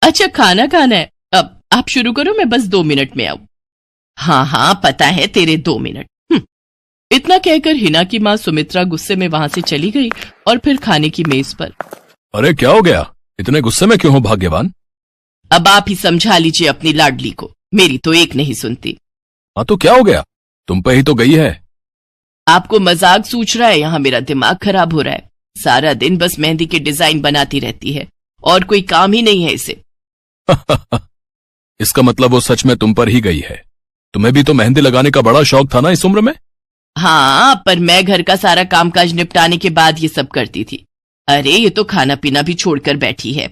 अच्छा, खाना खाना है। अब आप शुरू करो, मैं बस 2 मिनट में आऊं। हाँ हाँ, पता है तेरे 2 मिनट। इतना कहकर हिना की माँ सुमित्रा गुस्से में वहां से चली गई और फिर खाने की मेज पर। अरे क्या हो गया, इतने गुस्से में क्यों हो भाग्यवान? अब आप ही समझा लीजिए अपनी लाडली को, मेरी तो एक नहीं सुनती। हाँ तो क्या हो गया, तुम पे ही तो गई है। आपको मजाक सूझ रहा है? यहाँ मेरा दिमाग खराब हो रहा है। सारा दिन बस मेहंदी के डिजाइन बनाती रहती है और कोई काम ही नहीं है इसे। इसका मतलब वो सच में तुम पर ही गई है। तुम्हें भी तो मेहंदी लगाने का बड़ा शौक था ना इस उम्र में। हाँ, पर मैं घर का सारा कामकाज निपटाने के बाद ये सब करती थी। अरे ये तो खाना पीना भी छोड़कर बैठी है।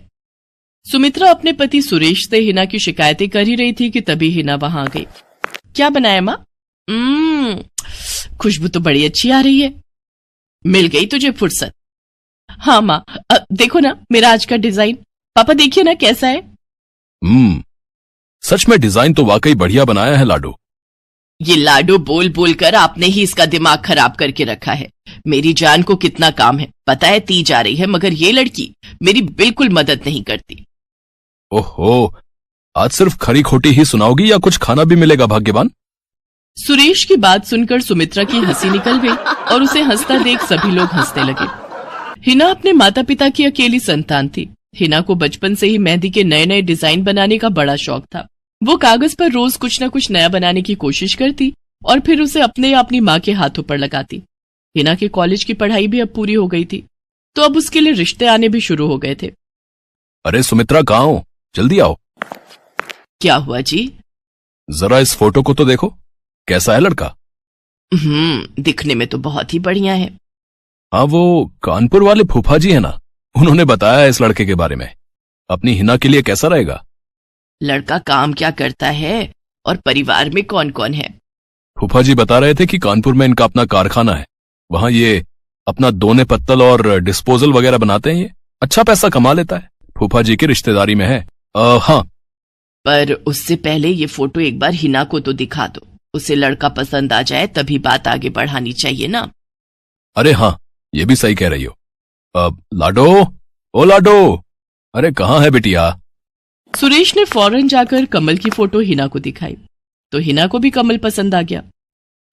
सुमित्रा अपने पति सुरेश से हिना की शिकायतें कर ही रही थी कि तभी हिना वहां आ गई। क्या बनाया माँ? खुशबू तो बड़ी अच्छी आ रही है। मिल गई तुझे फुर्सत। हाँ माँ, देखो ना मेरा आज का डिजाइन। पापा देखिए ना कैसा है। सच में डिजाइन तो वाकई बढ़िया बनाया है लाडो। ये लाडो बोल बोल कर आपने ही इसका दिमाग खराब करके रखा है। मेरी जान को कितना काम है पता है, ती जा रही है, मगर ये लड़की मेरी बिल्कुल मदद नहीं करती। ओहो, आज सिर्फ खरी खोटी ही सुनाओगी या कुछ खाना भी मिलेगा भाग्यवान? सुरेश की बात सुनकर सुमित्रा की हंसी निकल गई और उसे हंसता देख सभी लोग हंसने लगे। हिना अपने माता पिता की अकेली संतान थी। हिना को बचपन से ही मेहंदी के नए नए डिजाइन बनाने का बड़ा शौक था। वो कागज पर रोज कुछ न कुछ नया बनाने की कोशिश करती और फिर उसे अपने या अपनी माँ के हाथों पर लगाती। हिना के कॉलेज की पढ़ाई भी अब पूरी हो गई थी, तो अब उसके लिए रिश्ते आने भी शुरू हो गए थे। अरे सुमित्रा, कहाँ हो? जल्दी आओ। क्या हुआ जी? जरा इस फोटो को तो देखो, कैसा है लड़का? दिखने में तो बहुत ही बढ़िया है। हाँ, वो कानपुर वाले फूफा जी है ना, उन्होंने बताया इस लड़के के बारे में। अपनी हिना के लिए कैसा रहेगा? लड़का काम क्या करता है और परिवार में कौन कौन है? फूफा जी बता रहे थे कि कानपुर में इनका अपना कारखाना है। वहां ये अपना दोने पत्तल और डिस्पोजल वगैरह बनाते हैं। ये अच्छा पैसा कमा लेता है, फूफा जी की रिश्तेदारी में है। हाँ, पर उससे पहले ये फोटो एक बार हिना को तो दिखा दो। उसे लड़का पसंद आ जाए तभी बात आगे बढ़ानी चाहिए ना। अरे हाँ, ये भी सही कह रही हो। लाडो, ओ लाडो, अरे कहाँ है बिटिया? सुरेश ने फौरन जाकर कमल की फोटो हिना को दिखाई तो हिना को भी कमल पसंद आ गया।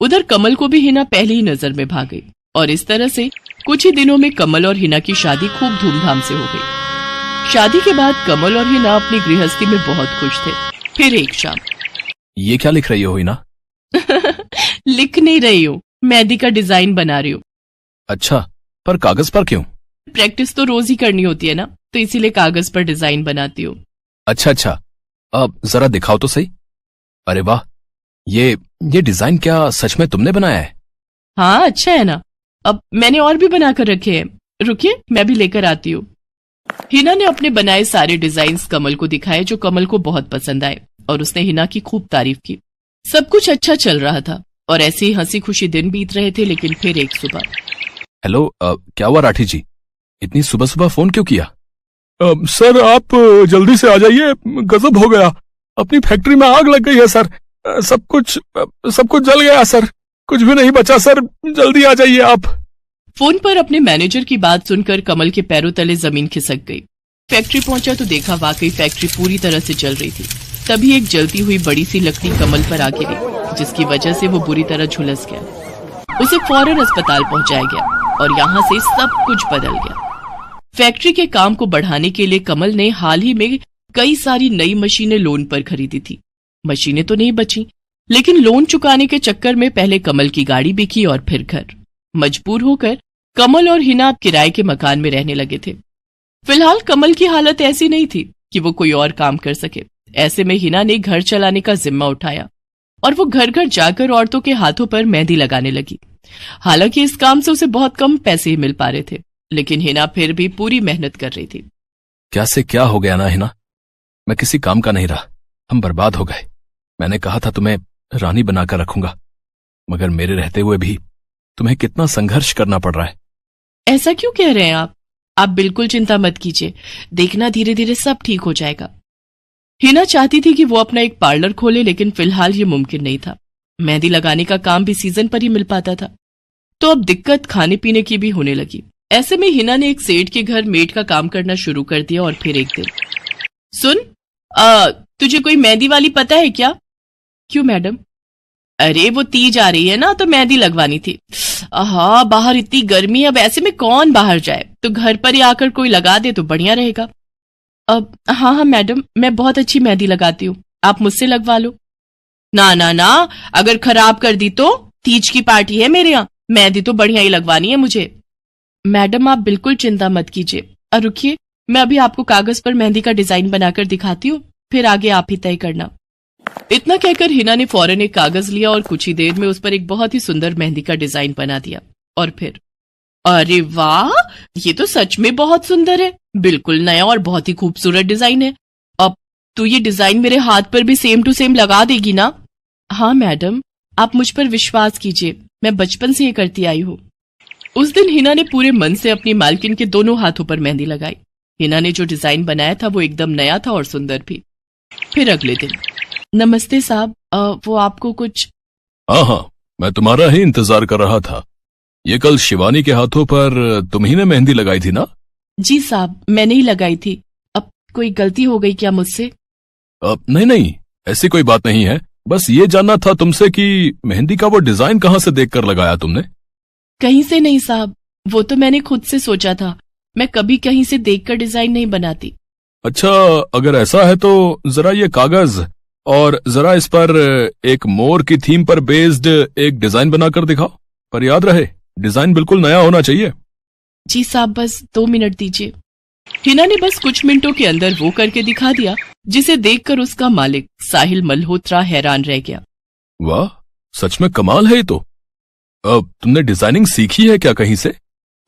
उधर कमल को भी हिना पहली ही नजर में भाग गई और इस तरह से कुछ ही दिनों में कमल और हिना की शादी खूब धूमधाम से हो गई। शादी के बाद कमल और हिना अपनी गृहस्थी में बहुत खुश थे। फिर एक शाम। ये क्या लिख रही हो हिना? लिख नहीं रही हूँ, मेहंदी का डिजाइन बना रही हूँ। अच्छा, पर कागज पर क्यों? प्रैक्टिस तो रोज ही करनी होती है ना, तो इसीलिए कागज पर डिजाइन बनाती हूँ। अच्छा, अब जरा दिखाओ तो सही। अरे वाह, ये डिजाइन क्या सच में तुमने बनाया है? हाँ, अच्छा है ना। अब मैंने और भी बनाकर रखे हैं, रुकिए मैं भी लेकर आती हूँ। हिना ने अपने बनाए सारे डिजाइन्स कमल को दिखाए, जो कमल को बहुत पसंद आए और उसने हिना की खूब तारीफ की। सब कुछ अच्छा चल रहा था और ऐसे ही हंसी खुशी दिन बीत रहे थे। लेकिन फिर एक सुबह। हेलो, क्या हुआ राठी जी, इतनी सुबह सुबह फोन क्यों किया? सर आप जल्दी से आ जाइए, गजब हो गया, अपनी फैक्ट्री में आग लग गई है सर। सब कुछ जल गया सर, कुछ भी नहीं बचा सर, जल्दी आ जाइए आप। फोन पर अपने मैनेजर की बात सुनकर कमल के पैरों तले जमीन खिसक गई। फैक्ट्री पहुंचा तो देखा वाकई फैक्ट्री पूरी तरह से जल रही थी। तभी एक जलती हुई बड़ी सी लकड़ी कमल पर आ गिरी, जिसकी वजह से वो बुरी तरह झुलस गया। उसे फौरन अस्पताल पहुंचाया गया और यहाँ से सब कुछ बदल गया। फैक्ट्री के काम को बढ़ाने के लिए कमल ने हाल ही में कई सारी नई मशीनें लोन पर खरीदी थी। मशीनें तो नहीं बची, लेकिन लोन चुकाने के चक्कर में पहले कमल की गाड़ी बिकी और फिर घर। मजबूर होकर कमल और हिना किराए के मकान में रहने लगे थे। फिलहाल कमल की हालत ऐसी नहीं थी कि वो कोई और काम कर सके। ऐसे में हिना ने घर चलाने का जिम्मा उठाया और वो घर घर जाकर औरतों के हाथों पर मेहंदी लगाने लगी। हालांकि इस काम से उसे बहुत कम पैसे ही मिल पा रहे थे, लेकिन हिना फिर भी पूरी मेहनत कर रही थी। क्या से क्या हो गया ना हिना, मैं किसी काम का नहीं रहा, हम बर्बाद हो गए। मैंने कहा था तुम्हें रानी बनाकर रखूंगा, मगर मेरे रहते हुए भी तुम्हें कितना संघर्ष करना पड़ रहा है। ऐसा क्यों कह रहे हैं आप बिल्कुल चिंता मत कीजिए, देखना धीरे धीरे सब ठीक हो जाएगा। हिना चाहती थी कि वो अपना एक पार्लर खोले, लेकिन फिलहाल ये मुमकिन नहीं था। मेहंदी लगाने का काम भी सीजन पर ही मिल पाता था, तो अब दिक्कत खाने पीने की भी होने लगी। ऐसे में हिना ने एक सेठ के घर मेड का काम करना शुरू कर दिया और फिर एक दिन, सुन तुझे कोई मेहंदी वाली पता है क्या? क्यों मैडम? अरे वो तीज आ रही है ना, तो मेहंदी लगवानी थी। हाँ, बाहर इतनी गर्मी है, अब ऐसे में कौन बाहर जाए, तो घर पर ही आकर कोई लगा दे तो बढ़िया रहेगा। अब हाँ हाँ मैडम, मैं बहुत अच्छी मेहंदी लगाती हूँ, आप मुझसे लगवा लो। ना ना ना, अगर खराब कर दी तो? तीज की पार्टी है मेरे यहाँ, मेहंदी तो बढ़िया ही लगवानी है मुझे। मैडम आप बिल्कुल चिंता मत कीजिए, और रुकिए, मैं अभी आपको कागज पर मेहंदी का डिजाइन बनाकर दिखाती हूँ, फिर आगे आप ही तय करना। इतना कहकर हिना ने फौरन एक कागज लिया और कुछ ही देर में उस पर एक बहुत ही सुंदर मेहंदी का डिजाइन बना दिया। और फिर अरे वाह, ये तो सच में बहुत सुंदर है, बिल्कुल नया और बहुत ही खूबसूरत डिजाइन है। अब तो ये डिजाइन मेरे हाथ पर भी सेम टू सेम लगा देगी ना? हाँ मैडम, आप मुझ पर विश्वास कीजिए, मैं बचपन से ये करती आई हूँ। उस दिन हिना ने पूरे मन से अपनी मालकिन के दोनों हाथों पर मेहंदी लगाई। हिना ने जो डिजाइन बनाया था वो एकदम नया था और सुंदर भी। फिर अगले दिन, नमस्ते साहब, वो आपको कुछ? हाँ हाँ, मैं तुम्हारा ही इंतजार कर रहा था। ये कल शिवानी के हाथों पर तुम ही ने मेहंदी लगाई थी ना? जी साहब, मैंने ही लगाई थी। अब कोई गलती हो गई क्या मुझसे? नहीं नहीं, ऐसी कोई बात नहीं है, बस ये जानना था तुमसे कि मेहंदी का वो डिजाइन कहाँ से देखकर लगाया तुमने? कहीं से नहीं साहब, वो तो मैंने खुद से सोचा था, मैं कभी कहीं से देखकर डिजाइन नहीं बनाती। अच्छा, अगर ऐसा है तो जरा ये कागज और जरा इस पर एक मोर की थीम पर बेस्ड एक डिजाइन बनाकर दिखाओ, पर याद रहे डिजाइन बिल्कुल नया होना चाहिए। जी साहब, बस 2 मिनट दीजिए। हिना ने बस कुछ मिनटों के अंदर वो करके दिखा दिया, जिसे देखकर उसका मालिक साहिल मल्होत्रा हैरान रह गया। वाह, सच में कमाल है ये तो। अब तुमने डिजाइनिंग सीखी है क्या कहीं से?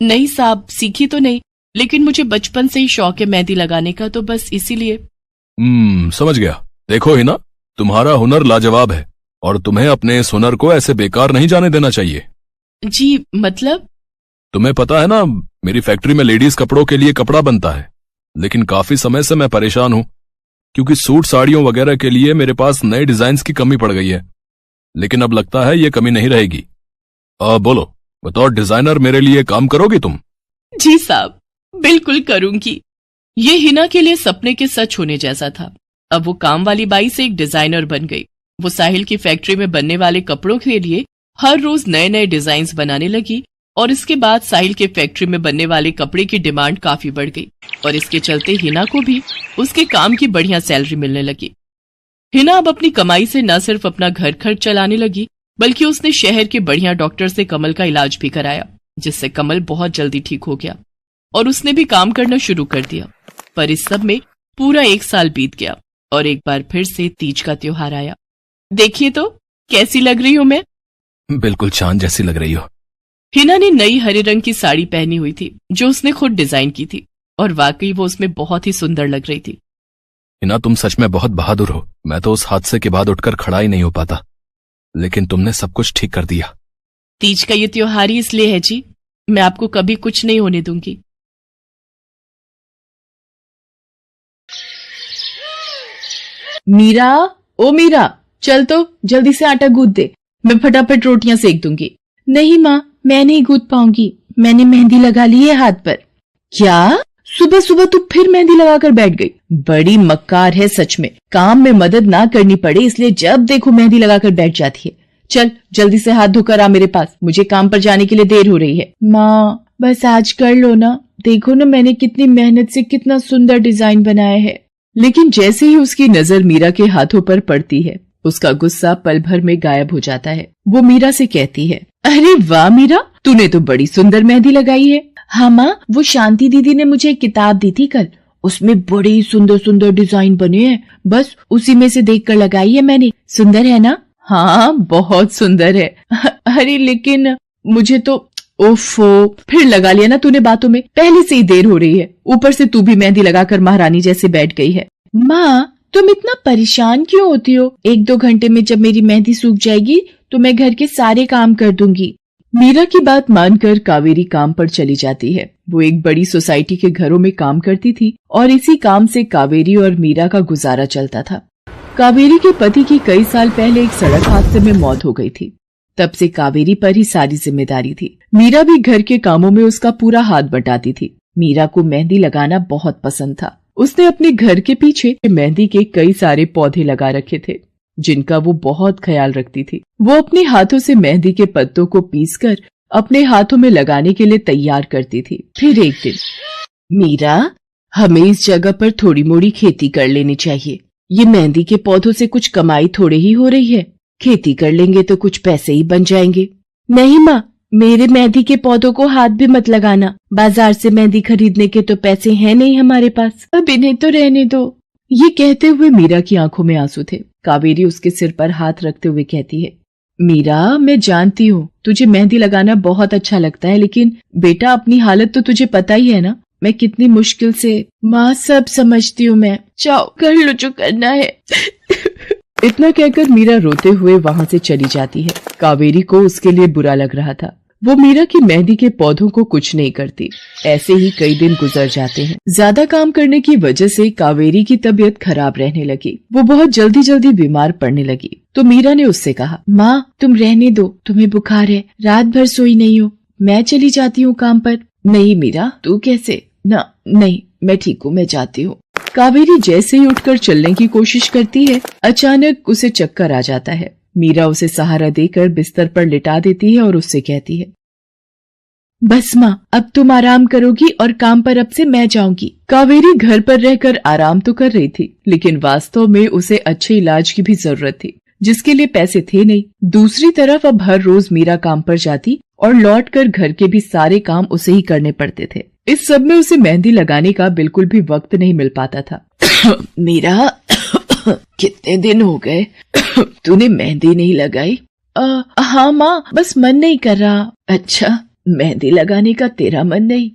नहीं साहब, सीखी तो नहीं, लेकिन मुझे बचपन से ही शौक है मेहंदी लगाने का, तो बस इसीलिए। समझ गया। देखो हिना, तुम्हारा हुनर लाजवाब है और तुम्हें अपने इस हुनर को ऐसे बेकार नहीं जाने देना चाहिए। जी मतलब? तुम्हें पता है ना, मेरी फैक्ट्री में लेडीज कपड़ों के लिए कपड़ा बनता है, लेकिन काफी समय से मैं परेशान हूं क्योंकि सूट साड़ियों वगैरह के लिए मेरे पास नए डिजाइन्स की कमी पड़ गई है। लेकिन अब लगता है ये कमी नहीं रहेगी। बोलो, बतौर डिजाइनर मेरे लिए काम करोगी तुम? जी साहब, बिल्कुल करूंगी। ये हिना के लिए सपने के सच होने जैसा था। अब वो काम वाली बाई से एक डिजाइनर बन गई। वो साहिल की फैक्ट्री में बनने वाले कपड़ों के लिए हर रोज नए नए डिजाइन्स बनाने लगी और इसके बाद साहिल के फैक्ट्री में बनने वाले कपड़े की डिमांड काफी बढ़ गई और इसके चलते हिना को भी उसके काम की बढ़िया सैलरी मिलने लगी। हिना अब अपनी कमाई से न सिर्फ अपना घर खर्च चलाने लगी, बल्कि उसने शहर के बढ़िया डॉक्टर से कमल का इलाज भी कराया, जिससे कमल बहुत जल्दी ठीक हो गया और उसने भी काम करना शुरू कर दिया। पर इस सब में पूरा 1 साल बीत गया और एक बार फिर से तीज का त्योहार आया। देखिए तो कैसी लग रही हूं मैं? बिल्कुल चांद जैसी लग रही हो। हिना ने नई हरे रंग की साड़ी पहनी हुई थी जो उसने खुद डिजाइन की थी और वाकई वो उसमें बहुत ही सुंदर लग रही थी। हिना, तुम सच में बहुत बहादुर हो। मैं तो उस हादसे के बाद उठकर खड़ा ही नहीं हो पाता, लेकिन तुमने सब कुछ ठीक कर दिया। तीज का ये त्योहार ही इसलिए है जी, मैं आपको कभी कुछ नहीं होने दूंगी। मीरा, ओ मीरा, चल तो जल्दी से आटा गूंथ दे, मैं फटाफट रोटियां सेक दूंगी। नहीं माँ, मैं नहीं गूंथ पाऊंगी, मैंने मेहंदी लगा ली है हाथ पर। क्या? सुबह सुबह तू फिर मेहंदी लगाकर बैठ गई? बड़ी मक्कार है सच में, काम में मदद ना करनी पड़े इसलिए जब देखो मेहंदी लगाकर बैठ जाती है। चल जल्दी से हाथ धोकर आ मेरे पास, मुझे काम पर जाने के लिए देर हो रही है। माँ बस आज कर लो ना, देखो ना मैंने कितनी मेहनत से कितना सुंदर डिजाइन बनाया है। लेकिन जैसे ही उसकी नजर मीरा के हाथों पर पड़ती है, उसका गुस्सा पल भर में गायब हो जाता है। वो मीरा से कहती है, अरे वाह मीरा, तूने तो बड़ी सुंदर मेहंदी लगाई है। हाँ माँ, वो शांति दीदी ने मुझे एक किताब दी थी कल, उसमें बड़ी सुंदर सुंदर डिजाइन बने हैं, बस उसी में से देखकर लगाई है मैंने। सुंदर है ना? हाँ बहुत सुंदर है। अरे लेकिन मुझे तो, ओफो, फिर लगा लिया ना तूने बातों में, पहले से ही देर हो रही है, ऊपर से तू भी मेहंदी लगाकर महारानी जैसे बैठ गई है। माँ तुम इतना परेशान क्यों होती हो? 1-2 घंटे में जब मेरी मेहंदी सूख जाएगी तो मैं घर के सारे काम कर दूंगी। मीरा की बात मानकर कावेरी काम पर चली जाती है। वो एक बड़ी सोसाइटी के घरों में काम करती थी और इसी काम से कावेरी और मीरा का गुजारा चलता था। कावेरी के पति की कई साल पहले एक सड़क हादसे में मौत हो गई थी। तब से कावेरी पर ही सारी जिम्मेदारी थी। मीरा भी घर के कामों में उसका पूरा हाथ बटाती थी। मीरा को मेहंदी लगाना बहुत पसंद था। उसने अपने घर के पीछे मेहंदी के कई सारे पौधे लगा रखे थे जिनका वो बहुत ख्याल रखती थी। वो अपने हाथों से मेहंदी के पत्तों को पीसकर अपने हाथों में लगाने के लिए तैयार करती थी। फिर एक दिन, मीरा, हमें इस जगह पर थोड़ी मोड़ी खेती कर लेनी चाहिए। ये मेहंदी के पौधों से कुछ कमाई थोड़े ही हो रही है, खेती कर लेंगे तो कुछ पैसे ही बन जाएंगे। नहीं माँ, मेरे मेहंदी के पौधों को हाथ भी मत लगाना, बाजार से मेहंदी खरीदने के तो पैसे हैं नहीं हमारे पास, अब इन्हें तो रहने दो। ये कहते हुए मीरा की आंखों में आंसू थे। कावेरी उसके सिर पर हाथ रखते हुए कहती है, मीरा, मैं जानती हूँ तुझे मेहंदी लगाना बहुत अच्छा लगता है, लेकिन बेटा अपनी हालत तो तुझे पता ही है ना, मैं कितनी मुश्किल से। माँ, सब समझती हूँ मैं, जाओ कर लो जो करना है। इतना कहकर मीरा रोते हुए वहाँ से चली जाती है। कावेरी को उसके लिए बुरा लग रहा था। वो मीरा की मेहंदी के पौधों को कुछ नहीं करती। ऐसे ही कई दिन गुजर जाते हैं। ज्यादा काम करने की वजह से कावेरी की तबीयत खराब रहने लगी। वो बहुत जल्दी जल्दी बीमार पड़ने लगी। तो मीरा ने उससे कहा, माँ, तुम रहने दो, तुम्हें बुखार है, रात भर सोई नहीं हो, मैं चली जाती हूँ काम पर। नहीं मीरा, तू कैसे? ना, नहीं, मैं ठीक हूँ, मैं जाती हूँ। कावेरी जैसे ही उठकर चलने की कोशिश करती है, अचानक उसे चक्कर आ जाता है। मीरा उसे सहारा देकर बिस्तर पर लिटा देती है और उससे कहती है, बस माँ, अब तुम आराम करोगी और काम पर अब से मैं जाऊंगी। कावेरी घर पर रहकर आराम तो कर रही थी, लेकिन वास्तव में उसे अच्छे इलाज की भी जरूरत थी, जिसके लिए पैसे थे नहीं। दूसरी तरफ अब हर रोज मीरा काम पर जाती और लौटकर घर के भी सारे काम उसे ही करने पड़ते थे। इस सब में उसे मेहंदी लगाने का बिल्कुल भी वक्त नहीं मिल पाता था। मीरा, कितने दिन हो गए तूने मेहंदी नहीं लगाई? हाँ माँ, बस मन नहीं कर रहा। अच्छा, मेहंदी लगाने का तेरा मन नहीं?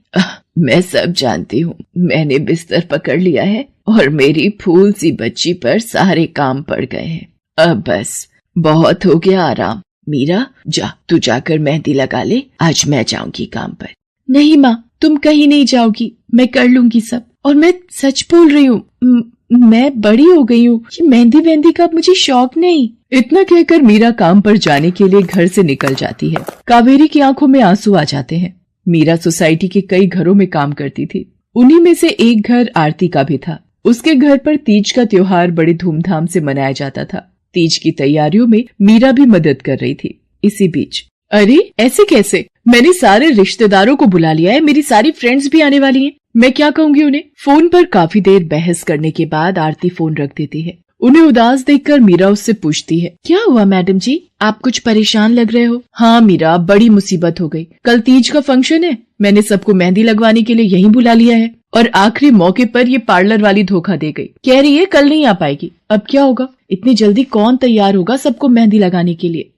मैं सब जानती हूँ। मैंने बिस्तर पकड़ लिया है और मेरी फूल सी बच्ची पर सारे काम पड़ गए हैं। अब बस बहुत हो गया आराम। मीरा, जा, तू जाकर मेहंदी लगा ले, आज मैं जाऊंगी काम पर। नहीं माँ, तुम कहीं नहीं जाओगी, मैं कर लूंगी सब। और मैं सच बोल रही हूँ, मैं बड़ी हो गई हूँ, ये मेहंदी का मुझे शौक नहीं। इतना कहकर मीरा काम पर जाने के लिए घर से निकल जाती है। कावेरी की आंखों में आंसू आ जाते हैं। मीरा सोसाइटी के कई घरों में काम करती थी। उन्हीं में से एक घर आरती का भी था। उसके घर पर तीज का त्योहार बड़े धूमधाम से मनाया जाता था। तीज की तैयारियों में मीरा भी मदद कर रही थी। इसी बीच, अरे ऐसे कैसे? मैंने सारे रिश्तेदारों को बुला लिया है, मेरी सारी फ्रेंड्स भी आने वाली हैं। मैं क्या कहूँगी उन्हें? फोन पर काफी देर बहस करने के बाद आरती फोन रख देती है। उन्हें उदास देखकर मीरा उससे पूछती है, क्या हुआ मैडम जी, आप कुछ परेशान लग रहे हो? हाँ मीरा, बड़ी मुसीबत हो गई। कल तीज का फंक्शन है, मैंने सबको मेहंदी लगवाने के लिए यहीं बुला लिया है और आखिरी मौके पर ये पार्लर वाली धोखा दे गई। कह रही है कल नहीं आ पाएगी। अब क्या होगा? इतनी जल्दी कौन तैयार होगा सबको मेहंदी लगाने के लिए?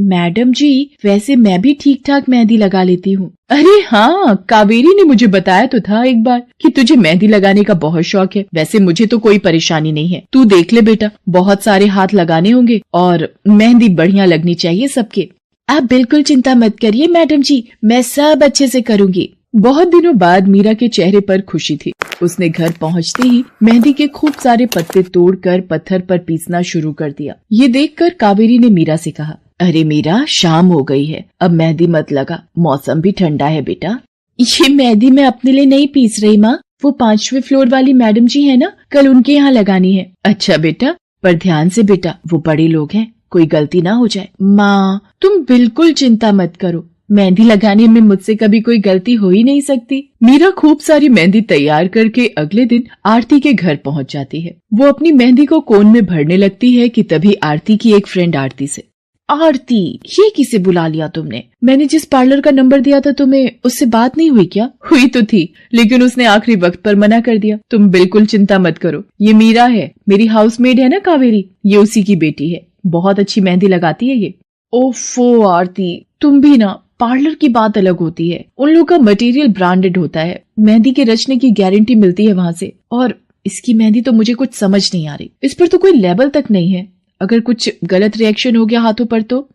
मैडम जी, वैसे मैं भी ठीक ठाक मेहंदी लगा लेती हूँ। अरे हाँ, कावेरी ने मुझे बताया तो था एक बार कि तुझे मेहंदी लगाने का बहुत शौक है। वैसे मुझे तो कोई परेशानी नहीं है, तू देख ले बेटा, बहुत सारे हाथ लगाने होंगे और मेहंदी बढ़िया लगनी चाहिए सबके। आप बिल्कुल चिंता मत करिए मैडम जी, मैं सब अच्छे से करूँगी। बहुत दिनों बाद मीरा के चेहरे पर खुशी थी। उसने घर पहुंचते ही मेहंदी के खूब सारे पत्ते तोड़कर पत्थर पर पीसना शुरू कर दिया। ये देखकर कावेरी ने मीरा से कहा, अरे मीरा, शाम हो गई है, अब मेहंदी मत लगा, मौसम भी ठंडा है बेटा। ये मेहंदी मैं अपने लिए नहीं पीस रही माँ, वो 5वें फ्लोर वाली मैडम जी है ना, कल उनके यहाँ लगानी है। अच्छा बेटा, पर ध्यान से बेटा, वो बड़े लोग हैं, कोई गलती ना हो जाए। माँ, तुम बिल्कुल चिंता मत करो, मेहंदी लगाने में मुझसे कभी कोई गलती हो ही नहीं सकती। मीरा खूब सारी मेहंदी तैयार करके अगले दिन आरती के घर पहुंच जाती है। वो अपनी मेहंदी को कोन में भरने लगती है कि तभी आरती की एक फ्रेंड आरती से, आरती, ये किसे बुला लिया तुमने? मैंने जिस पार्लर का नंबर दिया था तुम्हें, उससे बात नहीं हुई क्या? हुई तो थी, लेकिन उसने आखिरी वक्त पर मना कर दिया। तुम बिल्कुल चिंता मत करो, ये मीरा है, मेरी हाउसमेड है ना कावेरी, ये उसी की बेटी है, बहुत अच्छी मेहंदी लगाती है ये। ओफो आरती, तुम भी ना, पार्लर की बात अलग होती है, उन लोगों का मटेरियल ब्रांडेड होता है, मेहंदी के रचने की गारंटी मिलती है वहाँ से, और इसकी मेहंदी तो मुझे कुछ समझ नहीं आ रही, इस पर तो कोई लेबल तक नहीं है, अगर कुछ गलत रिएक्शन हो गया हाथों पर तो।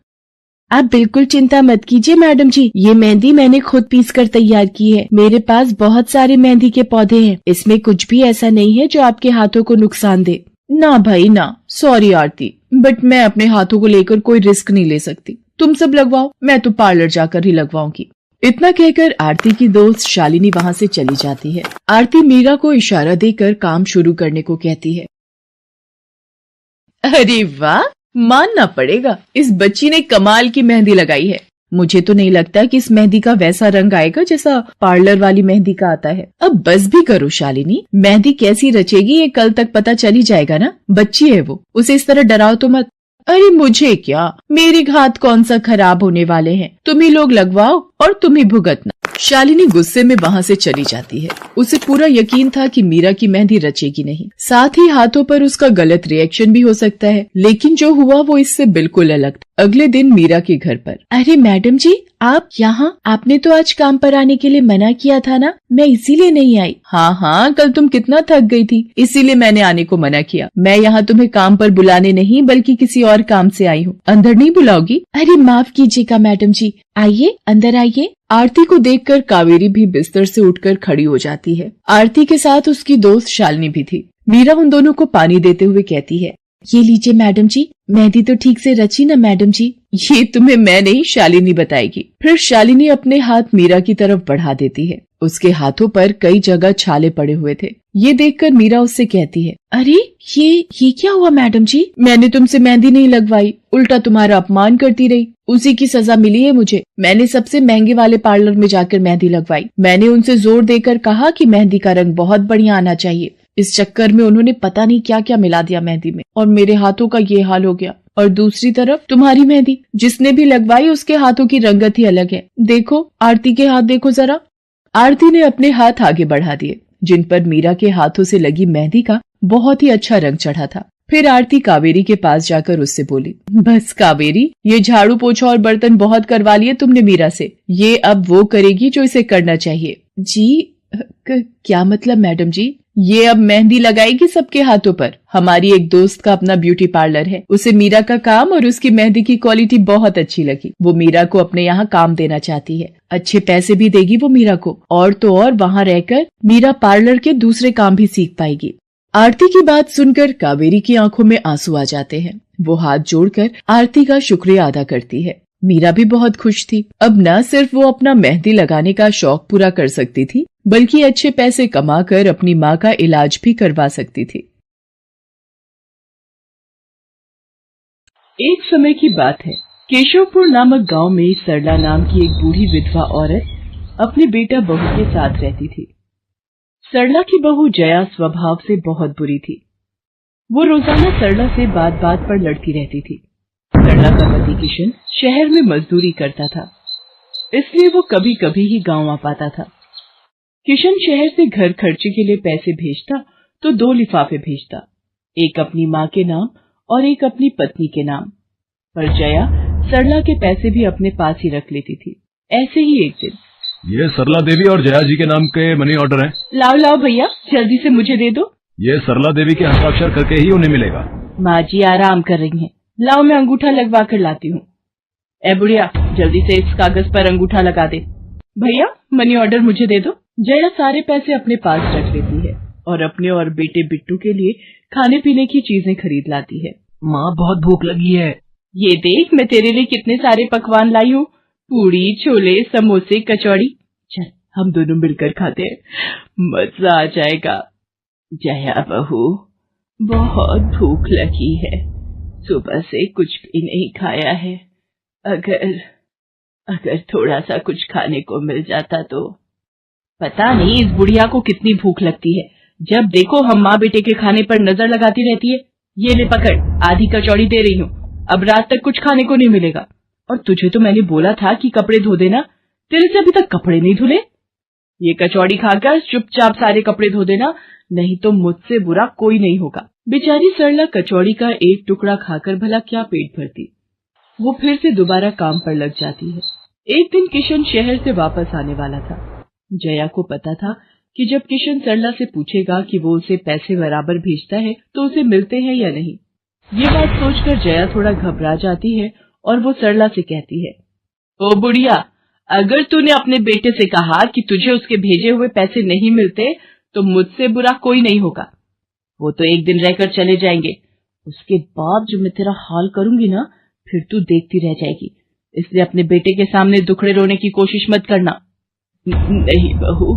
आप बिल्कुल चिंता मत कीजिए मैडम जी, ये मेहंदी मैंने खुद पीस कर तैयार की है, मेरे पास बहुत सारे मेहंदी के पौधे हैं, इसमें कुछ भी ऐसा नहीं है जो आपके हाथों को नुकसान दे। ना भाई ना, सॉरी आरती, बट मैं अपने हाथों को लेकर कोई रिस्क नहीं ले सकती, तुम सब लगवाओ, मैं तो पार्लर जाकर ही लगवाऊंगी। इतना कहकर आरती की दोस्त शालिनी वहाँ से चली जाती है। आरती मीरा को इशारा देकर काम शुरू करने को कहती है। अरे वाह, मानना पड़ेगा, इस बच्ची ने कमाल की मेहंदी लगाई है। मुझे तो नहीं लगता कि इस मेहंदी का वैसा रंग आएगा जैसा पार्लर वाली मेहंदी का आता है। अब बस भी करो शालिनी, मेहंदी कैसी रचेगी ये कल तक पता चल ही जाएगा ना। बच्ची है वो, उसे इस तरह डराओ तो मत। अरे मुझे क्या, मेरे हाथ कौन सा खराब होने वाले हैं, तुम ही लोग लगवाओ और तुम ही भुगतना। शालिनी गुस्से में वहाँ से चली जाती है। उसे पूरा यकीन था कि मीरा की मेहंदी रचेगी नहीं, साथ ही हाथों पर उसका गलत रिएक्शन भी हो सकता है, लेकिन जो हुआ वो इससे बिल्कुल अलग था। अगले दिन मीरा के घर पर। अरे मैडम जी, आप यहाँ? आपने तो आज काम पर आने के लिए मना किया था ना, मैं इसीलिए नहीं आई। हाँ, कल तुम कितना थक गई थी, इसीलिए मैंने आने को मना किया। मैं यहाँ तुम्हें काम पर बुलाने नहीं बल्कि किसी और काम से आई हूँ। अंदर नहीं बुलाओगी? अरे माफ कीजिएगा मैडम जी, आइए अंदर आइए। आरती को देखकर कावेरी भी बिस्तर से उठकर खड़ी हो जाती है। आरती के साथ उसकी दोस्त शालिनी भी थी। मीरा उन दोनों को पानी देते हुए कहती है, ये लीजिए मैडम जी, मेहंदी तो ठीक से रची ना मैडम जी? ये तुम्हें मैं नहीं शालिनी बताएगी। फिर शालिनी अपने हाथ मीरा की तरफ बढ़ा देती है। उसके हाथों पर कई जगह छाले पड़े हुए थे। ये देखकर मीरा उससे कहती है, अरे ये क्या हुआ मैडम जी? मैंने तुमसे मेहंदी नहीं लगवाई, उल्टा तुम्हारा अपमान करती रही, उसी की सजा मिली है मुझे। मैंने सबसे महंगे वाले पार्लर में जाकर मेहंदी लगवाई। मैंने उनसे जोर देकर कहा कि मेहंदी का रंग बहुत बढ़िया आना चाहिए। इस चक्कर में उन्होंने पता नहीं क्या क्या मिला दिया मेहंदी में, और मेरे हाथों का ये हाल हो गया। और दूसरी तरफ तुम्हारी मेहंदी, जिसने भी लगवाई उसके हाथों की रंगत ही अलग है। देखो आरती के हाथ देखो जरा। आरती ने अपने हाथ आगे बढ़ा दिए, जिन पर मीरा के हाथों से लगी मेहंदी का बहुत ही अच्छा रंग चढ़ा था। फिर आरती कावेरी के पास जाकर उससे बोली, बस कावेरी, ये झाड़ू पोछा और बर्तन बहुत करवा लिए तुमने मीरा से, ये अब वो करेगी जो इसे करना चाहिए। जी क्या मतलब मैडम जी? ये अब मेहंदी लगाएगी सबके हाथों पर। हमारी एक दोस्त का अपना ब्यूटी पार्लर है, उसे मीरा का काम और उसकी मेहंदी की क्वालिटी बहुत अच्छी लगी। वो मीरा को अपने यहाँ काम देना चाहती है, अच्छे पैसे भी देगी वो मीरा को, और तो और वहाँ रहकर मीरा पार्लर के दूसरे काम भी सीख पाएगी। आरती की बात सुनकर कावेरी की आंखों में आंसू आ जाते हैं। वो हाथ जोड़कर आरती का शुक्रिया अदा करती है। मीरा भी बहुत खुश थी। अब न सिर्फ वो अपना मेहंदी लगाने का शौक पूरा कर सकती थी, बल्कि अच्छे पैसे कमाकर अपनी माँ का इलाज भी करवा सकती थी। एक समय की बात है, केशवपुर नामक गांव में सरला नाम की एक बूढ़ी विधवा औरत अपने बेटा बहू के साथ रहती थी। सरला की बहू जया स्वभाव से बहुत बुरी थी। वो रोजाना सरला से बात बात पर लड़ती रहती थी। सरला का पति किशन शहर में मजदूरी करता था, इसलिए वो कभी कभी ही गांव आ पाता था। किशन शहर से घर खर्चे के लिए पैसे भेजता तो 2 लिफाफे भेजता, एक अपनी माँ के नाम और एक अपनी पत्नी के नाम। पर जया सरला के पैसे भी अपने पास ही रख लेती थी। ऐसे ही एक दिन, ये सरला देवी और जया जी के नाम के मनी ऑर्डर हैं। लाओ भैया, जल्दी से मुझे दे दो। ये सरला देवी के हस्ताक्षर करके ही उन्हें मिलेगा। माँ जी आराम कर रही हैं, लाओ मैं अंगूठा लगवा कर लाती हूँ। ए बुढ़िया, जल्दी से इस कागज पर अंगूठा लगा दे। भैया मनी ऑर्डर मुझे दे दो। जया सारे पैसे अपने पास रख लेती है और अपने और बेटे बिट्टू के लिए खाने पीने की चीजें खरीद लाती है। माँ बहुत भूख लगी है। ये देख मैं तेरे लिए कितने सारे पकवान लाई हूँ, पूड़ी, छोले, समोसे, कचौड़ी। चल हम दोनों मिलकर खाते हैं, मजा आ जाएगा। जया बहू, बहुत भूख लगी है, सुबह से कुछ भी नहीं खाया है। अगर थोड़ा सा कुछ खाने को मिल जाता तो। पता नहीं इस बुढ़िया को कितनी भूख लगती है, जब देखो हम माँ बेटे के खाने पर नजर लगाती रहती है। ये ले पकड़, आधी कचौड़ी दे रही हूँ, अब रात तक कुछ खाने को नहीं मिलेगा। और तुझे तो मैंने बोला था कि कपड़े धो देना, तेरे से अभी तक कपड़े नहीं धुले। ये कचौड़ी खाकर चुपचाप सारे कपड़े धो देना, नहीं तो मुझसे बुरा कोई नहीं होगा। बेचारी सरला कचौड़ी का एक टुकड़ा खाकर भला क्या पेट भरती। वो फिर से दोबारा काम पर लग जाती है। एक दिन किशन शहर से वापस आने वाला था। जया को पता था कि जब किशन सरला से पूछेगा कि वो उसे पैसे बराबर भेजता है तो उसे मिलते हैं या नहीं। ये बात सोचकर जया थोड़ा घबरा जाती है और वो सरला से कहती है, ओ बुढ़िया, अगर तूने अपने बेटे से कहा कि तुझे उसके भेजे हुए पैसे नहीं मिलते तो मुझसे बुरा कोई नहीं होगा। वो तो एक दिन रहकर चले जाएंगे, उसके बाद जो मैं तेरा हाल करूंगी ना, फिर तू देखती रह जाएगी। इसलिए अपने बेटे के सामने दुखड़े रोने की कोशिश मत करना। नहीं बहू,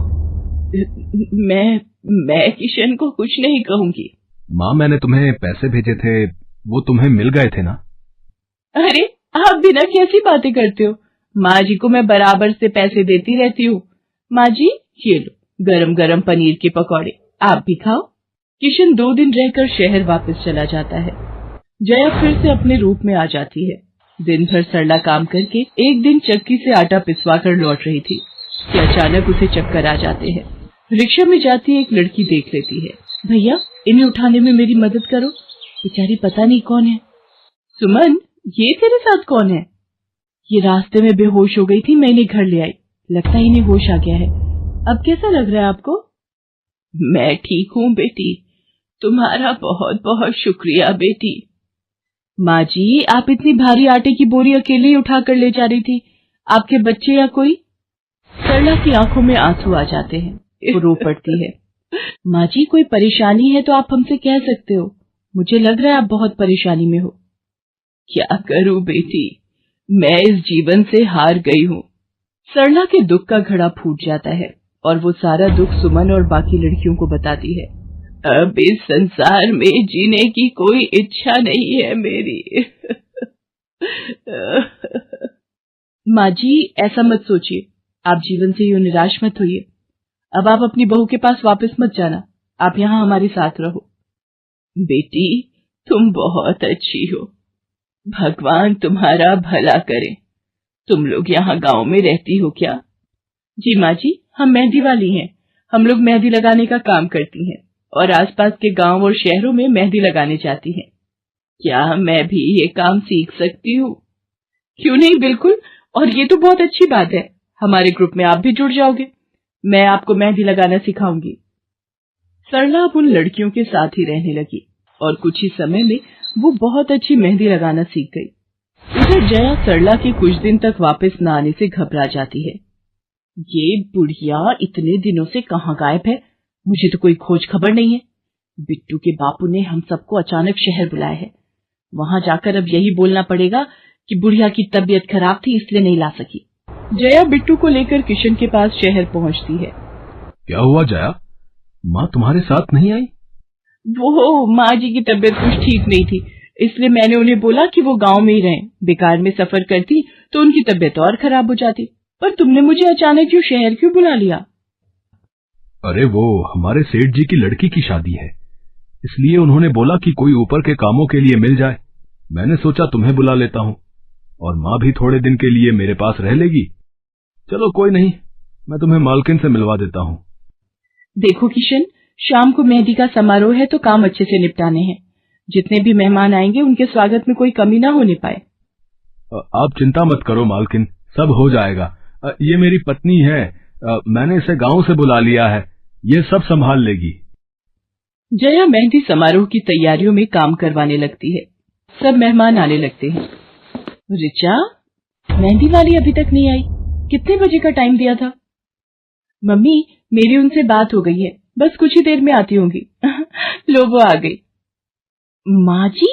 मैं किशन को कुछ नहीं कहूंगी। माँ, मैंने तुम्हें पैसे भेजे थे, वो तुम्हें मिल गए थे ना? अरे आप बिना कैसी बातें करते हो? माँ जी को मैं बराबर से पैसे देती रहती हूँ। माँ जी, ये लो गरम गरम पनीर के पकौड़े, आप भी खाओ। किशन 2 दिन रहकर शहर वापस चला जाता है। जया फिर से अपने रूप में आ जाती है। दिन भर सरला काम करके एक दिन चक्की से आटा पिसवा कर लौट रही थी कि अचानक उसे चक्कर आ जाते हैं। रिक्शा में जाती एक लड़की देख लेती है। भैया, इन्हें उठाने में मेरी मदद करो, बेचारी पता नहीं कौन है। सुमन, ये तेरे साथ कौन है? ये रास्ते में बेहोश हो गई थी, मैं इन्हें घर ले आई, लगता है इन्हें होश आ गया है। अब कैसा लग रहा है आपको? मैं ठीक हूँ बेटी, तुम्हारा बहुत बहुत शुक्रिया बेटी। माँ जी, आप इतनी भारी आटे की बोरी अकेले ही उठा कर ले जा रही थी, आपके बच्चे या कोई? सरला की आंखों में आंसू आ जाते हैं, वो रो पड़ती है। माँ जी, कोई परेशानी है तो आप हमसे कह सकते हो, मुझे लग रहा है आप बहुत परेशानी में हो। क्या करूं बेटी, मैं इस जीवन से हार गई हूँ। सरला के दुख का घड़ा फूट जाता है और वो सारा दुख सुमन और बाकी लड़कियों को बताती है। अब इस संसार में जीने की कोई इच्छा नहीं है मेरी। माँ जी, ऐसा मत सोचिए, आप जीवन से यूं निराश मत होइए। अब आप अपनी बहू के पास वापस मत जाना, आप यहाँ हमारे साथ रहो। बेटी, तुम बहुत अच्छी हो, भगवान तुम्हारा भला करे। तुम लोग यहाँ गांव में रहती हो क्या? जी माँ जी, हम मेहंदी वाली हैं। हम लोग मेहंदी लगाने का काम करती हैं और आसपास के गांव और शहरों में मेहंदी लगाने जाती हैं। क्या मैं भी ये काम सीख सकती हूँ? क्यों नहीं, बिल्कुल, और ये तो बहुत अच्छी बात है। हमारे ग्रुप में आप भी जुड़ जाओगे, मैं आपको मेहंदी लगाना सिखाऊंगी। सरला अब उन लड़कियों के साथ ही रहने लगी और कुछ ही समय में वो बहुत अच्छी मेहंदी लगाना सीख गई। इधर जया सरला के कुछ दिन तक वापस न आने से घबरा जाती है। ये बुढ़िया इतने दिनों से कहाँ गायब है, मुझे तो कोई खोज खबर नहीं है। बिट्टू के बापू ने हम सबको अचानक शहर बुलाया है, वहां जाकर अब यही बोलना पड़ेगा कि बुढ़िया की तबीयत खराब थी इसलिए नहीं ला सकी। जया बिट्टू को लेकर किशन के पास शहर पहुंचती है। क्या हुआ जया, माँ तुम्हारे साथ नहीं आई? वो माँ जी की तबीयत कुछ ठीक नहीं थी, इसलिए मैंने उन्हें बोला कि वो गांव में ही रहें। बेकार में सफर करती तो उनकी तबीयत और खराब हो जाती। पर तुमने मुझे अचानक क्यों शहर क्यों बुला लिया? अरे वो हमारे सेठ जी की लड़की की शादी है, इसलिए उन्होंने बोला कि कोई ऊपर के कामों के लिए मिल जाए। मैंने सोचा तुम्हें बुला लेता हूँ, और माँ भी थोड़े दिन के लिए मेरे पास रह लेगी। चलो कोई नहीं, मैं तुम्हें मालकिन से मिलवा देता हूँ। देखो किशन, शाम को मेहंदी का समारोह है तो काम अच्छे से निपटाने हैं। जितने भी मेहमान आएंगे उनके स्वागत में कोई कमी ना होने पाए। आप चिंता मत करो मालकिन, सब हो जाएगा। ये मेरी पत्नी है, मैंने इसे गांव से बुला लिया है, ये सब संभाल लेगी। जया मेहंदी समारोह की तैयारियों में काम करवाने लगती है। सब मेहमान आने लगते हैं। रिचा, मेहंदी वाली अभी तक नहीं आई, कितने बजे का टाइम दिया था? मम्मी, मेरी उनसे बात हो गई है, बस कुछ ही देर में आती होंगी। लो वो आ गई। माँ जी,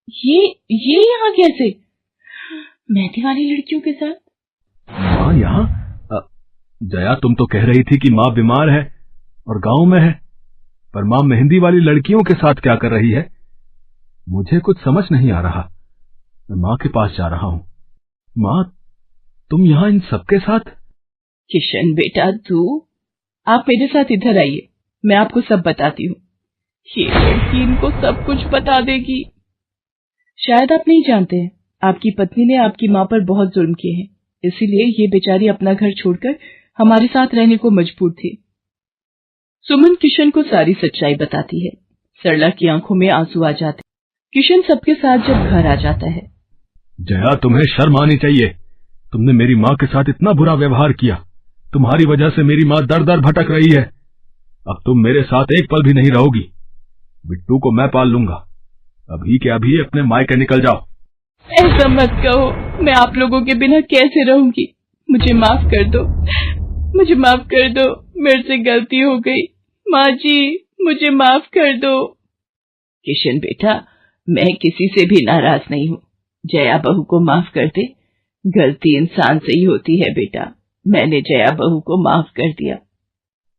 ये यहाँ कैसे? मेहंदी वाली लड़कियों के साथ? माँ यहाँ? जया, तुम तो कह रही थी कि माँ बीमार है और गांव में है, पर माँ मेहंदी वाली लड़कियों के साथ क्या कर रही है? मुझे कुछ समझ नहीं आ रहा। मैं माँ के पास जा रहा हूँ। माँ, तुम यहाँ इन सबके साथ? किशन बेटा, आप मेरे साथ इधर आइए, मैं आपको सब बताती हूँ। ये लड़की इनको सब कुछ बता देगी। शायद आप नहीं जानते हैं, आपकी पत्नी ने आपकी माँ पर बहुत जुल्म किए हैं, इसीलिए ये बेचारी अपना घर छोड़कर हमारे साथ रहने को मजबूर थी। सुमन किशन को सारी सच्चाई बताती है। सरला की आंखों में आंसू आ जाते। किशन सबके साथ जब घर आ जाता है। जया, तुम्हें शर्म आनी चाहिए, तुमने मेरी माँ के साथ इतना बुरा व्यवहार किया। तुम्हारी वजह से मेरी माँ दर दर भटक रही है। अब तुम मेरे साथ एक पल भी नहीं रहोगी। बिट्टू को मैं पाल लूंगा। अभी के अभी अपने मायके निकल जाओ। ऐसा मत कहो, मैं आप लोगों के बिना कैसे रहूंगी? मुझे माफ कर दो, मुझे माफ कर दो, मेरे से गलती हो गई। माँ जी, मुझे माफ कर दो। किशन बेटा, मैं किसी से भी नाराज नहीं हूँ। जया बहू को माफ कर दे, गलती इंसान से ही होती है बेटा, मैंने जया बहू को माफ कर दिया।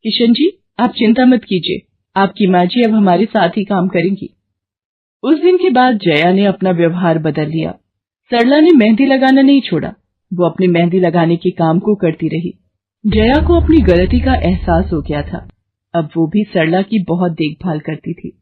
किशन जी, आप चिंता मत कीजिए, आपकी माँ जी अब हमारे साथ ही काम करेंगी। उस दिन के बाद जया ने अपना व्यवहार बदल लिया। सरला ने मेहंदी लगाना नहीं छोड़ा, वो अपनी मेहंदी लगाने के काम को करती रही। जया को अपनी गलती का एहसास हो गया था, अब वो भी सरला की बहुत देखभाल करती थी।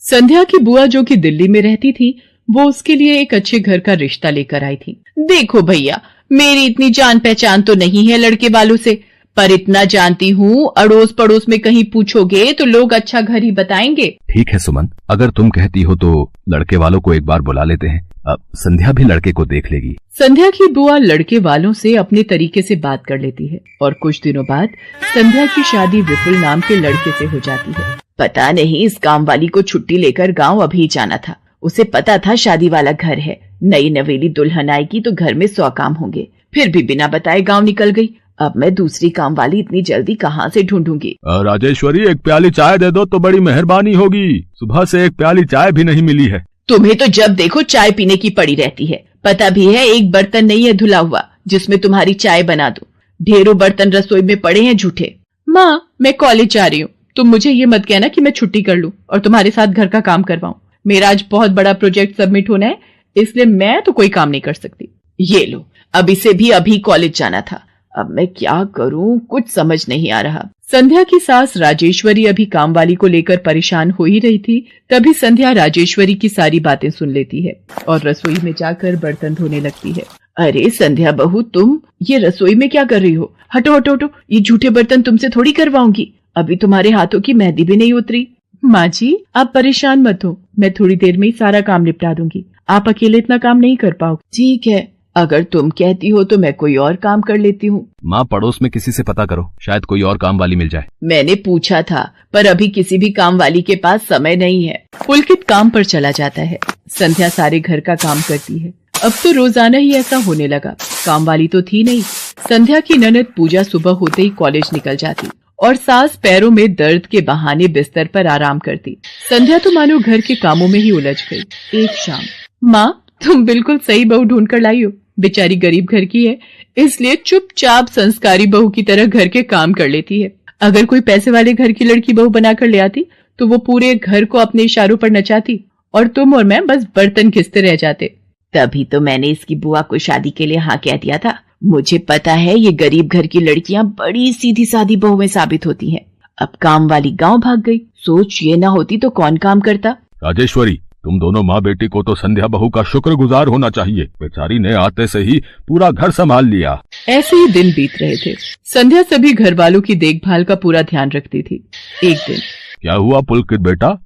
संध्या की बुआ जो कि दिल्ली में रहती थी, वो उसके लिए एक अच्छे घर का रिश्ता लेकर आई थी। देखो भैया, मेरी इतनी जान पहचान तो नहीं है लड़के वालों से, पर इतना जानती हूँ अड़ोस पड़ोस में कहीं पूछोगे तो लोग अच्छा घर ही बताएंगे। ठीक है सुमन, अगर तुम कहती हो तो लड़के वालों को एक बार बुला लेते हैं, अब संध्या भी लड़के को देख लेगी। संध्या की बुआ लड़के वालों से अपने तरीके से बात कर लेती है और कुछ दिनों बाद संध्या की शादी विपुल नाम के लड़के से हो जाती है। पता नहीं इस काम वाली को छुट्टी लेकर गाँव अभी जाना था, उसे पता था शादी वाला घर है, नई नवेली दुल्हन आएगी तो घर में 100 काम होंगे, फिर भी बिना बताए गांव निकल गई। अब मैं दूसरी काम वाली इतनी जल्दी कहाँ से ढूंढूंगी। राजेश्वरी, एक प्याली चाय दे दो तो बड़ी मेहरबानी होगी, सुबह से एक प्याली चाय भी नहीं मिली है। तुम्हें तो जब देखो चाय पीने की पड़ी रहती है, पता भी है एक बर्तन नहीं है धुला हुआ जिसमें तुम्हारी चाय बना दूं, ढेरों बर्तन रसोई में पड़े हैं झूठे। माँ, मैं कॉलेज जा रही हूँ, तुम मुझे ये मत कहना कि मैं छुट्टी कर लूं और तुम्हारे साथ घर का काम करवाऊं। मेरा आज बहुत बड़ा प्रोजेक्ट सबमिट होना है, इसलिए मैं तो कोई काम नहीं कर सकती। ये लो, अब इसे भी अभी कॉलेज जाना था, अब मैं क्या करूं, कुछ समझ नहीं आ रहा। संध्या की सास राजेश्वरी अभी काम वाली को लेकर परेशान हो ही रही थी, तभी संध्या राजेश्वरी की सारी बातें सुन लेती है और रसोई में जाकर बर्तन धोने लगती है। अरे संध्या बहू, तुम ये रसोई में क्या कर रही हो? हटो हटो हटो, ये झूठे बर्तन तुमसे थोड़ी करवाऊंगी, अभी तुम्हारे हाथों की मेहंदी भी नहीं उतरी। माँ जी, आप परेशान मत हो, मैं थोड़ी देर में ही सारा काम निपटा दूंगी, आप अकेले इतना काम नहीं कर पाओगे। ठीक है, अगर तुम कहती हो तो मैं कोई और काम कर लेती हूँ। माँ, पड़ोस में किसी से पता करो, शायद कोई और काम वाली मिल जाए। मैंने पूछा था, पर अभी किसी भी काम वाली के पास समय नहीं है। पुलकित काम पर चला जाता है, संध्या सारे घर का काम करती है। अब तो रोजाना ही ऐसा होने लगा, काम वाली तो थी नहीं। संध्या की ननद पूजा सुबह होते ही कॉलेज निकल जाती और सास पैरों में दर्द के बहाने बिस्तर पर आराम करती। संध्या तो मानो घर के कामों में ही उलझ गई। एक शाम, माँ, तुम बिल्कुल सही बहू ढूंढ कर लाई हो, बेचारी गरीब घर की है, इसलिए चुपचाप संस्कारी बहू की तरह घर के काम कर लेती है। अगर कोई पैसे वाले घर की लड़की बहू बनाकर ले आती तो वो पूरे घर को अपने इशारों पर नचाती और तुम और मैं बस बर्तन घिसते रह जाते। तभी तो मैंने इसकी बुआ को शादी के लिए हाँ कह दिया था। मुझे पता है ये गरीब घर की लड़कियां बड़ी सीधी सादी बहुएं साबित होती हैं। अब काम वाली गांव भाग गई, सोच ये ना होती तो कौन काम करता। राजेश्वरी, तुम दोनों माँ बेटी को तो संध्या बहू का शुक्रगुजार होना चाहिए, बेचारी ने आते से ही पूरा घर संभाल लिया। ऐसे ही दिन बीत रहे थे। संध्या सभी घर वालों की देखभाल का पूरा ध्यान रखती थी। एक दिन, क्या हुआ पुलकित बेटा,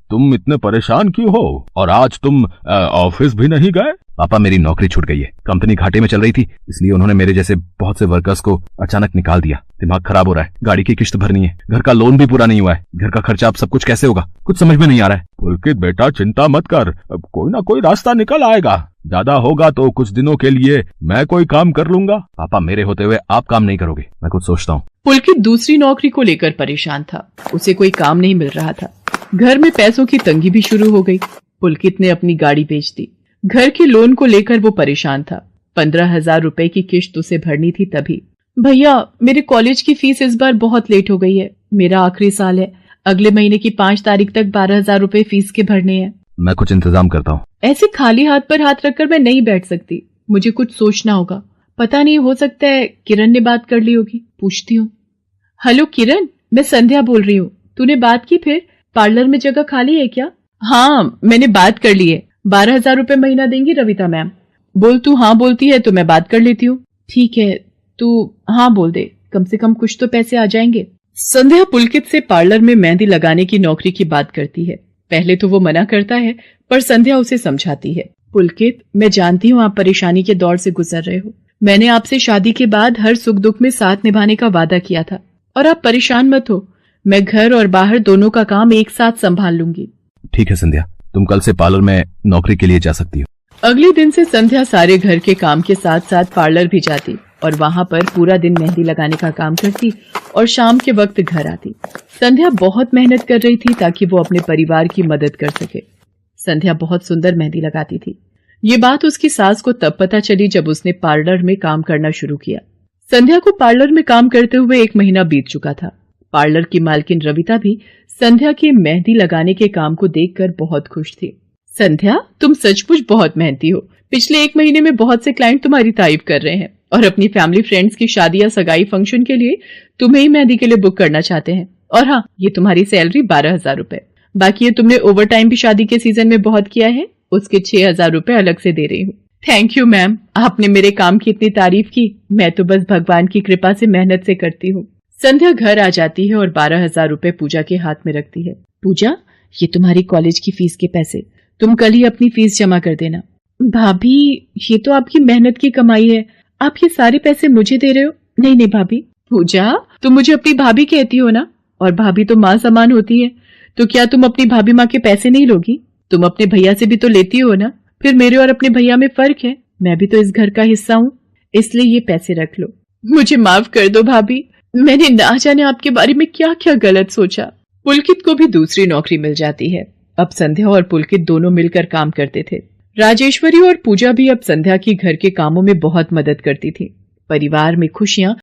तुम इतने परेशान क्यों हो? और आज तुम ऑफिस भी नहीं गए? पापा, मेरी नौकरी छूट गई है, कंपनी घाटे में चल रही थी, इसलिए उन्होंने मेरे जैसे बहुत से वर्कर्स को अचानक निकाल दिया। दिमाग खराब हो रहा है, गाड़ी की किश्त भरनी है, घर का लोन भी पूरा नहीं हुआ है, घर का खर्चा अब सब कुछ कैसे होगा, कुछ समझ में नहीं आ रहा है। पुलकित बेटा, चिंता मत कर, अब कोई ना कोई रास्ता निकल आएगा, ज्यादा होगा तो कुछ दिनों के लिए मैं कोई काम कर लूंगा। पापा, मेरे होते हुए आप काम नहीं करोगे, मैं कुछ सोचता हूँ। पुलकित दूसरी नौकरी को लेकर परेशान था, उसे कोई काम नहीं मिल रहा था, घर में पैसों की तंगी भी शुरू हो गई। पुलकित ने अपनी गाड़ी बेच दी, घर के लोन को लेकर वो परेशान था। 15,000 रुपए की किश्त उसे भरनी थी। तभी, भैया, मेरे कॉलेज की फीस इस बार बहुत लेट हो गई है, मेरा आखिरी साल है, अगले महीने की 5 तारीख तक 12,000 रुपए फीस के भरने हैं। मैं कुछ इंतजाम करता हूँ। ऐसे खाली हाथ पर हाथ रखकर मैं नहीं बैठ सकती, मुझे कुछ सोचना होगा। पता नहीं, हो सकता है किरण ने बात कर ली होगी, पूछती हूँ। हेलो किरण, मैं संध्या बोल रही हूँ, तूने बात की? फिर पार्लर में जगह खाली है क्या? हाँ, मैंने बात कर ली है, 12,000 रुपए महीना देंगी रविता मैम। बोल, तू हाँ बोलती है तो मैं बात कर लेती हूँ। ठीक है, तू हाँ बोल दे, कम से कम कुछ तो पैसे आ जाएंगे। संध्या पुलकित से पार्लर में मेहंदी लगाने की नौकरी की बात करती है। पहले तो वो मना करता है, पर संध्या उसे समझाती है। पुलकित, मैं जानती हूँ आप परेशानी के दौर से गुजर रहे हो, मैंने आपसे शादी के बाद हर सुख दुख में साथ निभाने का वादा किया था, और आप परेशान मत हो, मैं घर और बाहर दोनों का काम एक साथ संभाल लूंगी। ठीक है संध्या, तुम कल से पार्लर में नौकरी के लिए जा सकती हो। अगले दिन से संध्या सारे घर के काम के साथ साथ पार्लर भी जाती और वहां पर पूरा दिन मेहंदी लगाने का काम करती और शाम के वक्त घर आती। संध्या बहुत मेहनत कर रही थी ताकि वो अपने परिवार की मदद कर सके। संध्या बहुत सुंदर मेहंदी लगाती थी, ये बात उसकी सास को तब पता चली जब उसने पार्लर में काम करना शुरू किया। संध्या को पार्लर में काम करते हुए 1 महीना बीत चुका था। पार्लर की मालकिन रविता भी संध्या के मेहंदी लगाने के काम को देखकर बहुत खुश थी। संध्या, तुम सचमुच बहुत मेहनती हो। पिछले 1 महीने में बहुत से क्लाइंट तुम्हारी तारीफ कर रहे हैं और अपनी फैमिली फ्रेंड्स की शादी या सगाई फंक्शन के लिए तुम्हें ही मेहंदी के लिए बुक करना चाहते हैं। और हाँ, ये तुम्हारी सैलरी 12,000 रुपए। बाकी ये तुमने ओवर टाइम भी शादी के सीजन में बहुत किया है, उसके 6,000 रुपए अलग से दे रही हूँ। थैंक यू मैम, आपने मेरे काम की इतनी तारीफ की। मैं तो बस भगवान की कृपा से मेहनत से करती हूँ। संध्या घर आ जाती है और 12,000 रुपए पूजा के हाथ में रखती है। पूजा, ये तुम्हारी कॉलेज की फीस के पैसे, तुम कल ही अपनी फीस जमा कर देना। भाभी, ये तो आपकी मेहनत की कमाई है, आप ये सारे पैसे मुझे दे रहे हो? नहीं नहीं भाभी। पूजा, तुम मुझे अपनी भाभी कहती हो ना, और भाभी तो माँ समान होती है, तो क्या तुम अपनी भाभी माँ के पैसे नहीं लोगी? तुम अपने भैया से भी तो लेती हो ना। फिर मेरे और अपने भैया में फर्क है, मैं भी तो इस घर का हिस्सा हूँ, इसलिए ये पैसे रख लो। मुझे माफ कर दो भाभी, मैंने ना जाने आपके बारे में क्या क्या गलत सोचा। पुलकित को भी दूसरी नौकरी मिल जाती है। अब संध्या और पुलकित दोनों मिलकर काम करते थे। राजेश्वरी और पूजा भी अब संध्या की घर के कामों में बहुत मदद करती थी। परिवार में खुशियां